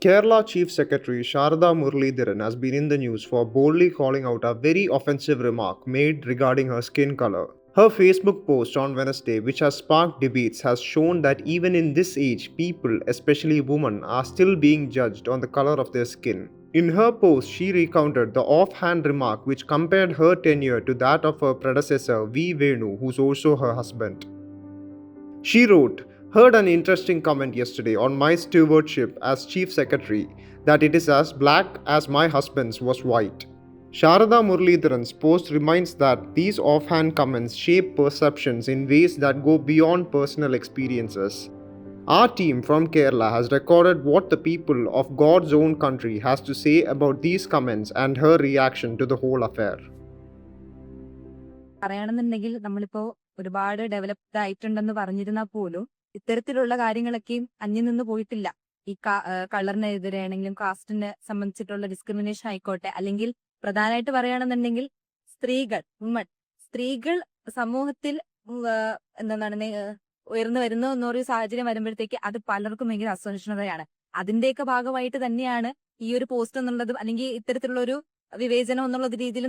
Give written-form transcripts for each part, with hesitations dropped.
Kerala Chief Secretary Sharada Muralidharan has been in the news for boldly calling out a very offensive remark made regarding her skin color. Her Facebook post on Wednesday, which has sparked debates, has shown that even in this age, people, especially women, are still being judged on the color of their skin. In her post, she recounted the offhand remark which compared her tenure to that of her predecessor V. Venu, who's also her husband. She wrote, "Heard an interesting comment yesterday on my stewardship as Chief Secretary that it is as black as my husband's was white." Sharada Muralidharan's post reminds that these offhand comments shape perceptions in ways that go beyond personal experiences. Our team from Kerala has recorded what the people of God's own country has to say about these comments and her reaction to the whole affair. പറയണമെന്നുണ്ടെങ്കിൽ നമ്മളിപ്പോ ഒരുപാട് developed ആയിട്ടുണ്ടെന്ന് പറഞ്ഞിരുന്നാൽ പോലും ഇത്തരത്തിലുള്ള കാര്യങ്ങളൊക്കെയും അന്യം നിന്ന് പോയിട്ടില്ല. ഈ കളറിനെതിരെ ആണെങ്കിലും കാസ്റ്റിനെ സംബന്ധിച്ചിട്ടുള്ള ഡിസ്ക്രിമിനേഷൻ ആയിക്കോട്ടെ, അല്ലെങ്കിൽ പ്രധാനമായിട്ട് പറയുകയാണെന്നുണ്ടെങ്കിൽ സ്ത്രീകൾ സമൂഹത്തിൽ എന്താണ് ഉയർന്നു വരുന്നു എന്നൊരു സാഹചര്യം വരുമ്പോഴത്തേക്ക് അത് പലർക്കും ഭയങ്കര അസഹിഷ്ണുതയാണ്. അതിന്റെയൊക്കെ ഭാഗമായിട്ട് തന്നെയാണ് ഈ ഒരു പോസ്റ്റ് എന്നുള്ളതും അല്ലെങ്കിൽ ഇത്തരത്തിലുള്ള ഒരു വിവേചനം എന്നുള്ള രീതിയിൽ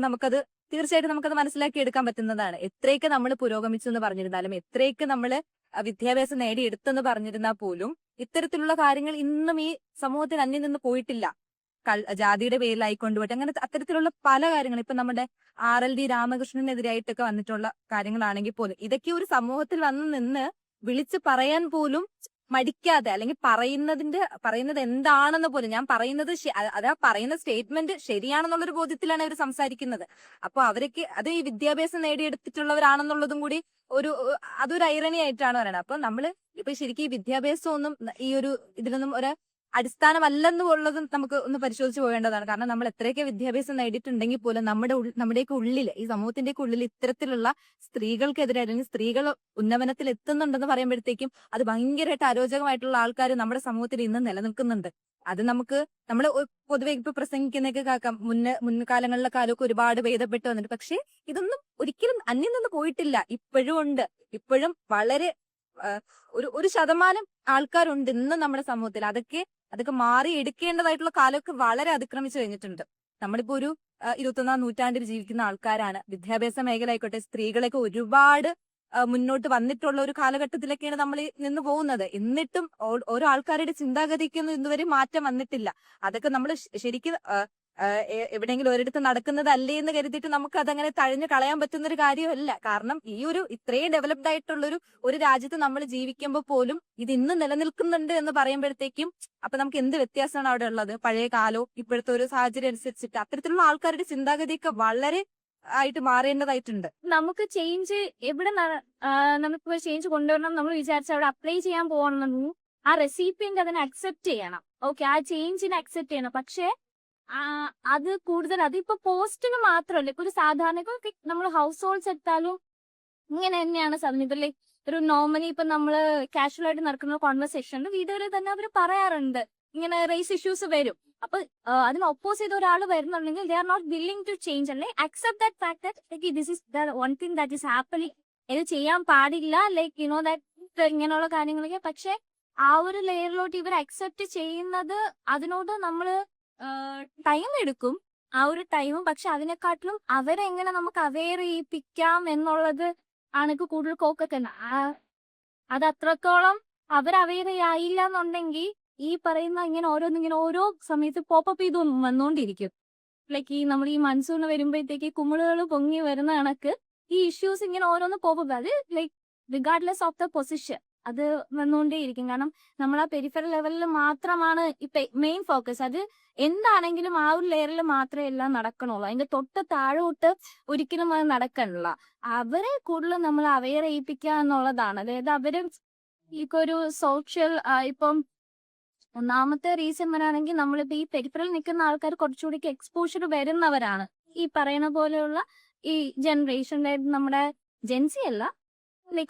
തീർച്ചയായിട്ടും നമുക്കത് മനസ്സിലാക്കി എടുക്കാൻ പറ്റുന്നതാണ്. എത്രയൊക്കെ നമ്മൾ പുരോഗമിച്ചു എന്ന് പറഞ്ഞിരുന്നാലും, എത്രയൊക്കെ നമ്മൾ വിദ്യാഭ്യാസം നേടിയെടുത്തെന്ന് പറഞ്ഞിരുന്നാൽ പോലും ഇത്തരത്തിലുള്ള കാര്യങ്ങൾ ഇന്നും ഈ സമൂഹത്തിൽ അന്യം നിന്ന് പോയിട്ടില്ല. ജാതിയുടെ പേരിലായിക്കൊണ്ടുപോട്ടെ, അങ്ങനെ അത്തരത്തിലുള്ള പല കാര്യങ്ങൾ ഇപ്പൊ നമ്മുടെ RLD രാമകൃഷ്ണനെതിരായിട്ടൊക്കെ വന്നിട്ടുള്ള കാര്യങ്ങളാണെങ്കിൽ പോലും ഇതൊക്കെ ഒരു സമൂഹത്തിൽ വന്ന് നിന്ന് വിളിച്ചു പറയാൻ പോലും മടിക്കാതെ, അല്ലെങ്കിൽ പറയുന്നത് എന്താണെന്ന് പോലും ഞാൻ പറയുന്നത് അതാ പറയുന്ന സ്റ്റേറ്റ്മെന്റ് ശരിയാണെന്നുള്ളൊരു ബോധ്യത്തിലാണ് അവർ സംസാരിക്കുന്നത്. അപ്പൊ അവരൊക്കെ അത് ഈ വിദ്യാഭ്യാസം നേടിയെടുത്തിട്ടുള്ളവരാണെന്നുള്ളതും കൂടി അതൊരു ഐറണി ആയിട്ടാണ് പറയുന്നത്. അപ്പൊ നമ്മള് ഇപ്പൊ ശരിക്കും ഈ വിദ്യാഭ്യാസം ഒന്നും ഈ ഒരു ഇതിലൊന്നും ഒരു അടിസ്ഥാനമല്ലെന്നുള്ളതും നമുക്ക് ഒന്ന് പരിശോധിച്ച് പോകേണ്ടതാണ്. കാരണം നമ്മൾ എത്രയൊക്കെ വിദ്യാഭ്യാസം നേടിയിട്ടുണ്ടെങ്കിൽ പോലും നമ്മുടെയൊക്കെ ഉള്ളിൽ, ഈ സമൂഹത്തിന്റെയൊക്കെ ഉള്ളിൽ ഇത്തരത്തിലുള്ള സ്ത്രീകൾക്കെതിരെ അല്ലെങ്കിൽ സ്ത്രീകൾ ഉന്നമനത്തിൽ എത്തുന്നുണ്ടെന്ന് പറയുമ്പോഴത്തേക്കും അത് ഭയങ്കരമായിട്ട് അരോചകമായിട്ടുള്ള ആൾക്കാർ നമ്മുടെ സമൂഹത്തിൽ ഇന്ന് നിലനിൽക്കുന്നുണ്ട്. അത് നമ്മൾ പൊതുവെ ഇപ്പൊ പ്രസംഗിക്കുന്നതൊക്കെ കേൾക്കാം, മുൻകാലങ്ങളിലെ കാലമൊക്കെ ഒരുപാട് ഭേദപ്പെട്ട് വന്നിട്ട്. പക്ഷെ ഇതൊന്നും ഒരിക്കലും അന്യം നിന്ന് പോയിട്ടില്ല, ഇപ്പോഴും ഉണ്ട്. ഇപ്പോഴും വളരെ ഒരു ശതമാനം ആൾക്കാരുണ്ട് ഇന്ന് നമ്മുടെ സമൂഹത്തിൽ. അതൊക്കെ മാറി എടുക്കേണ്ടതായിട്ടുള്ള കാലമൊക്കെ വളരെ അതിക്രമിച്ചു കഴിഞ്ഞിട്ടുണ്ട്. നമ്മളിപ്പോ ഒരു 21ാം നൂറ്റാണ്ടിൽ ജീവിക്കുന്ന ആൾക്കാരാണ്. വിദ്യാഭ്യാസ മേഖല ആയിക്കോട്ടെ, സ്ത്രീകളൊക്കെ ഒരുപാട് മുന്നോട്ട് വന്നിട്ടുള്ള ഒരു കാലഘട്ടത്തിലൊക്കെയാണ് നമ്മൾ നിന്ന് പോകുന്നത്. എന്നിട്ടും ഓരോ ആൾക്കാരുടെ ചിന്താഗതിക്കൊന്നും ഇതുവരെ മാറ്റം വന്നിട്ടില്ല. അതൊക്കെ നമ്മൾ ശരിക്കും എവിടെയെങ്കിലും ഒരിടത്ത് നടക്കുന്നതല്ലേ എന്ന് കരുതിയിട്ട് നമുക്ക് അതങ്ങനെ തഴഞ്ഞു കളയാൻ പറ്റുന്ന ഒരു കാര്യമല്ല. കാരണം ഈ ഇത്രയും ഡെവലപ്ഡ് ആയിട്ടുള്ള ഒരു രാജ്യത്ത് നമ്മൾ ജീവിക്കുമ്പോൾ പോലും ഇത് ഇന്ന് നിലനിൽക്കുന്നുണ്ട് എന്ന് പറയുമ്പോഴത്തേക്കും അപ്പൊ നമുക്ക് എന്ത് വ്യത്യാസമാണ് അവിടെ ഉള്ളത്? പഴയ കാലവും ഇപ്പോഴത്തെ ഒരു സാഹചര്യം അനുസരിച്ചിട്ട് അത്തരത്തിലുള്ള ആൾക്കാരുടെ ചിന്താഗതിയൊക്കെ വളരെ ആയിട്ട് മാറേണ്ടതായിട്ടുണ്ട്. നമുക്ക് ചേഞ്ച് നമുക്കിപ്പോ ചേഞ്ച് കൊണ്ടുവരണം നമ്മൾ വിചാരിച്ച അവിടെ അപ്ലൈ ചെയ്യാൻ പോകണമെന്നു ആ റെസിപ്പിയന്റ് അതിനെ അക്സെപ്റ്റ് ചെയ്യണം. ഓക്കെ, ആ ചേഞ്ചിനെ അക്സെപ്റ്റ് ചെയ്യണം. പക്ഷെ അത് കൂടുതൽ അതിപ്പോ പോസ്റ്റിന് മാത്രമല്ല, ഇപ്പൊ ഒരു സാധാരണ നമ്മൾ ഹൗസ് ഹോൾഡ്സ് എടുത്താലും ഇങ്ങനെ തന്നെയാണ് സാധനം. ഒരു നോർമലി ഇപ്പൊ നമ്മള് കാഷ്വൽ ആയിട്ട് നടക്കുന്ന കോൺവെർസേഷനിൽ വീഡിയോയിൽ തന്നെ അവർ പറയാറുണ്ട് ഇങ്ങനെ റേസ് ഇഷ്യൂസ് വരും. അപ്പൊ അതിന് ഒപ്പോസ് ചെയ്ത ഒരാൾ വരുന്നുണ്ടെങ്കിൽ they are not willing to change, അല്ലെങ്കിൽ accept that fact that this is the one thing that is happening, ഇത് ചെയ്യാൻ പാടില്ല, ദാറ്റ് ഇങ്ങനെയുള്ള കാര്യങ്ങളൊക്കെ. പക്ഷെ ആ ഒരു ലെയറിലോട്ട് ഇവർ അക്സെപ്റ്റ് ചെയ്യുന്നത്, അതിനോട് നമ്മള് ടൈം എടുക്കും, ആ ഒരു ടൈമും. പക്ഷെ അതിനെക്കാട്ടിലും അവരെങ്ങനെ നമുക്ക് അവെയർ ചെയ്യിപ്പിക്കാം എന്നുള്ളത് ആണ് കൂടുതൽ ഫോക്കസ്. അത് അത്രത്തോളം അവർ അവെയർ ആയില്ല എന്നുണ്ടെങ്കിൽ ഈ പറയുന്ന ഇങ്ങനെ ഓരോ സമയത്ത് പോപ്പപ്പ് ചെയ്ത് വന്നുകൊണ്ടിരിക്കും. ഈ നമ്മൾ ഈ മൺസൂൺ വരുമ്പോഴത്തേക്ക് കുമിളുകൾ പൊങ്ങി വരുന്ന കണക്ക് ഈ ഇഷ്യൂസ് ഇങ്ങനെ ഓരോന്ന് പോപ്പപ്പ്, അത് റിഗാർഡ്ലെസ് ഓഫ് ദ പൊസിഷൻ അത് വന്നുകൊണ്ടേയിരിക്കും. കാരണം നമ്മൾ ആ പെരിഫറൽ ലെവലിൽ മാത്രമാണ് ഇപ്പൊ മെയിൻ ഫോക്കസ്. അത് എന്താണെങ്കിലും ആ ഒരു ലെയറിൽ മാത്രമേ എല്ലാം നടക്കണുള്ളൂ. അതിന്റെ തൊട്ട് താഴോട്ട് ഒരിക്കലും അത് നടക്കണില്ല. അവരെ കൂടുതലും നമ്മൾ അവെയർ ചെയ്യിപ്പിക്കുക എന്നുള്ളതാണ്. അതായത് അവര് ഒരു സോഷ്യൽ ഇപ്പം ഒന്നാമത്തെ റീസൺ വരാണെങ്കിൽ നമ്മളിപ്പോ ഈ പെരിഫറൽ നിൽക്കുന്ന ആൾക്കാർ കുറച്ചുകൂടി എക്സ്പോഷർ വരുന്നവരാണ്. ഈ പറയുന്ന പോലെയുള്ള ഈ ജനറേഷൻ്റെ നമ്മുടെ ജെൻസി അല്ല,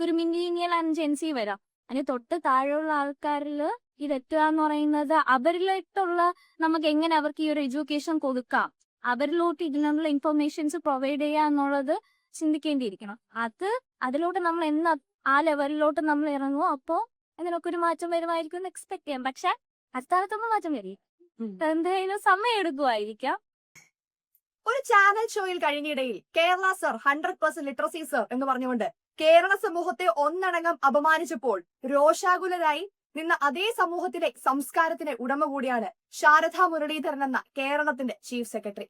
ഒരു മില്ലേനിയൽ ആൻഡ് ജെൻസി വരാം. അതിന് തൊട്ട് താഴെയുള്ള ആൾക്കാരിൽ ഇതെത്തുക എന്ന് പറയുന്നത് അവരിലോട്ടുള്ള നമുക്ക് എങ്ങനെ അവർക്ക് ഈ ഒരു എഡ്യൂക്കേഷൻ കൊടുക്കാം, അവരിലോട്ട് ഇതിനുള്ള ഇൻഫർമേഷൻസ് പ്രൊവൈഡ് ചെയ്യുക എന്നുള്ളത് ചിന്തിക്കേണ്ടിയിരിക്കണം. അതിലോട്ട് നമ്മൾ ആ ലെവലിലോട്ട് നമ്മൾ ഇറങ്ങുമോ അപ്പോൾ അതിനൊക്കെ ഒരു മാറ്റം വരുമായിരിക്കും എന്ന് എക്സ്പെക്ട് ചെയ്യാം. പക്ഷെ അസ്ഥാനത്തൊന്നും മാറ്റം വരില്ല. എന്തായാലും സമയം എടുക്കുമായിരിക്കാം. ഒരു ചാനൽ ഷോയിൽ കഴിഞ്ഞിടയിൽ കേരള സർ 100% ലിറ്ററസി സർ എന്ന് പറഞ്ഞുകൊണ്ട് കേരള സമൂഹത്തെ ഒന്നടങ്കം അപമാനിച്ചപ്പോൾ രോഷാകുലരായി നിന്ന അതേ സമൂഹത്തിലെ സംസ്കാരത്തിന് ഉടമ കൂടിയാണ് ശാരദാ മുരളീധരൻ എന്ന കേരളത്തിന്റെ ചീഫ് സെക്രട്ടറി.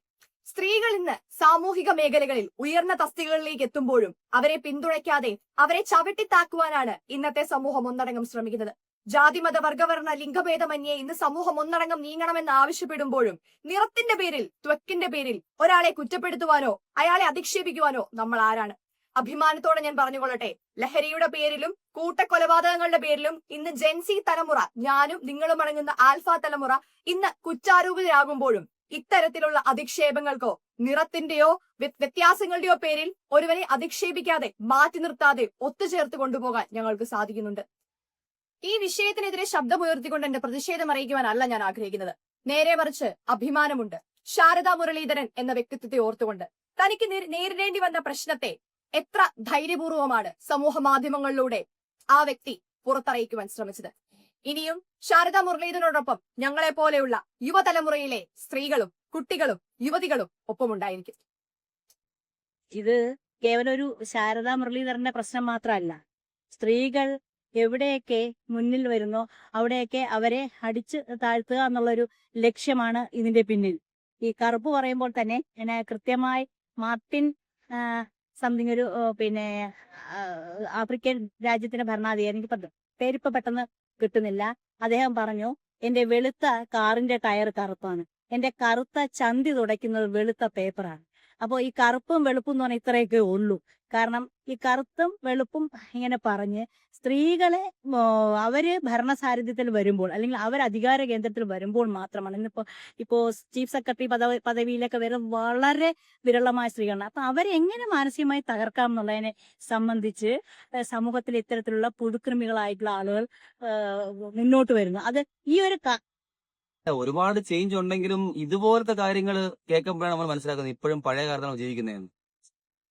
സ്ത്രീകൾ ഇന്ന് സാമൂഹിക മേഖലകളിൽ ഉയർന്ന തസ്തികകളിലേക്ക് എത്തുമ്പോഴും അവരെ പിന്തുണയ്ക്കാതെ അവരെ ചവിട്ടിത്താക്കുവാനാണ് ഇന്നത്തെ സമൂഹം ഒന്നടങ്കം ശ്രമിക്കുന്നത്. ജാതിമത വർഗവർണ്ണ ലിംഗഭേദമന്യേ ഇന്ന് സമൂഹം ഒന്നടങ്കം നീങ്ങണമെന്ന് ആവശ്യപ്പെടുമ്പോഴും നിറത്തിന്റെ പേരിൽ, ത്വക്കിന്റെ പേരിൽ ഒരാളെ കുറ്റപ്പെടുത്തുവാനോ അയാളെ അധിക്ഷേപിക്കുവാനോ നമ്മൾ ആരാണ്? അഭിമാനത്തോടെ ഞാൻ പറഞ്ഞുകൊള്ളട്ടെ, ലഹരിയുടെ പേരിലും കൂട്ടക്കൊലപാതകങ്ങളുടെ പേരിലും ഇന്ന് ജെൻസി തലമുറ, ഞാനും നിങ്ങളും അടങ്ങുന്ന ആൽഫ തലമുറ ഇന്ന് കുറ്റാരോപിതരാകുമ്പോഴും ഇത്തരത്തിലുള്ള അധിക്ഷേപങ്ങൾക്കോ നിറത്തിന്റെയോ വ്യത്യാസങ്ങളുടെയോ പേരിൽ ഒരുവനെ അധിക്ഷേപിക്കാതെ, മാറ്റി നിർത്താതെ ഒത്തുചേർത്ത് കൊണ്ടുപോകാൻ ഞങ്ങൾക്ക് സാധിക്കുന്നുണ്ട്. ഈ വിഷയത്തിനെതിരെ ശബ്ദമുയർത്തിക്കൊണ്ട് എന്റെ പ്രതിഷേധം അറിയിക്കുവാനല്ല ഞാൻ ആഗ്രഹിക്കുന്നത്. നേരെ മറിച്ച് അഭിമാനമുണ്ട്. ശാരദാ മുരളീധരൻ എന്ന വ്യക്തിത്വത്തെ ഓർത്തുകൊണ്ട് തനിക്ക് നേരിടേണ്ടി വന്ന പ്രശ്നത്തെ എത്ര ധൈര്യപൂർവമാണ് സമൂഹ മാധ്യമങ്ങളിലൂടെ ആ വ്യക്തി പുറത്തറിയിക്കുവാൻ ശ്രമിച്ചത്. ഇനിയും ശാരദാ മുരളീധരനോടൊപ്പം ഞങ്ങളെ പോലെയുള്ള യുവതലമുറയിലെ സ്ത്രീകളും കുട്ടികളും യുവതികളും ഒപ്പമുണ്ടായിരിക്കും. ഇത് കേവലം ഒരു ശാരദാ മുരളീധരന്റെ പ്രശ്നം മാത്രമല്ല. സ്ത്രീകൾ എവിടെയൊക്കെ മുന്നിൽ വരുന്നോ അവിടെയൊക്കെ അവരെ അടിച്ചു താഴ്ത്തുക എന്നുള്ളൊരു ലക്ഷ്യമാണ് ഇതിന്റെ പിന്നിൽ. ഈ കറുപ്പ് പറയുമ്പോൾ തന്നെ കൃത്യമായി മാർട്ടിൻ സംതിങ് ഒരു ആഫ്രിക്കൻ രാജ്യത്തിന്റെ ഭരണാധികാരി, എനിക്ക് പേരിപ്പോ പെട്ടെന്ന് കിട്ടുന്നില്ല, അദ്ദേഹം പറഞ്ഞു, എന്റെ വെളുത്ത കാറിന്റെ ടയർ കറുപ്പാണ്, എന്റെ കറുത്ത ചന്തി തുടയ്ക്കുന്നത് വെളുത്ത പേപ്പറാണ്. അപ്പോൾ ഈ കറുപ്പും വെളുപ്പും എന്ന് പറഞ്ഞാൽ ഇത്രയൊക്കെ ഉള്ളൂ. കാരണം ഈ കറുത്തും വെളുപ്പും ഇങ്ങനെ പറഞ്ഞ് സ്ത്രീകളെ അവര് ഭരണസാരഥ്യത്തിൽ വരുമ്പോൾ അല്ലെങ്കിൽ അവർ അധികാര കേന്ദ്രത്തിൽ വരുമ്പോൾ മാത്രമാണ് ഇപ്പോ ചീഫ് സെക്രട്ടറി പദവിയിലൊക്കെ വരും വളരെ വിരളമായ സ്ത്രീകളാണ്. അപ്പൊ അവരെങ്ങനെ മാനസികമായി തകർക്കാം എന്നുള്ളതിനെ സംബന്ധിച്ച് സമൂഹത്തിൽ ഇത്തരത്തിലുള്ള പുഴുക്രിമികളായിട്ടുള്ള ആളുകൾ മുന്നോട്ട് വരുന്നു. അത് ഈ ഒരു ഒരുപാട് ചേഞ്ച് ഉണ്ടെങ്കിലും ഇതുപോലത്തെ കാര്യങ്ങൾ കേൾക്കുമ്പോഴാണ് നമ്മൾ മനസ്സിലാക്കുന്നത് ഇപ്പോഴും പഴയ കാലത്താണ് ജീവിക്കുന്നതെന്ന്.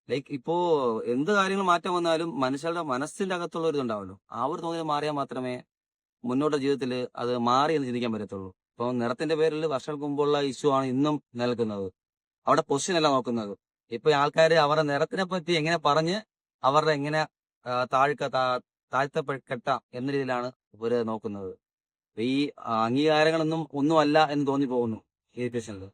ലൈക്ക് ഇപ്പോ എന്ത് കാര്യങ്ങൾ മാറ്റം വന്നാലും മനുഷ്യരുടെ മനസ്സിന്റെ അകത്തുള്ള ഒരു ഇതുണ്ടാവല്ലോ, ആ ഒരു തോന്നൽ മാറിയാൽ മാത്രമേ മുന്നോട്ട് ജീവിതത്തിൽ അത് മാറി എന്ന് ചിന്തിക്കാൻ പറ്റത്തുള്ളൂ. ഇപ്പൊ നിറത്തിന്റെ പേരിൽ വർഷങ്ങൾക്ക് മുമ്പുള്ള ഇഷ്യൂ ആണ് ഇന്നും നിലനിൽക്കുന്നത്. അവിടെ പൊസിഷൻ അല്ല നോക്കുന്നത്. ഇപ്പൊ ആൾക്കാർ അവരുടെ നിറത്തിനെ പറ്റി എങ്ങനെ പറഞ്ഞ് അവരുടെ എങ്ങനെ താഴ്ത്തപ്പെട്ട എന്ന രീതിയിലാണ് ഇവര് നോക്കുന്നത്. ഈ അംഗീകാരങ്ങളൊന്നും ഒന്നുമല്ല എന്ന് തോന്നി പോകുന്നു ഈ ഡിസിഷനിൽ.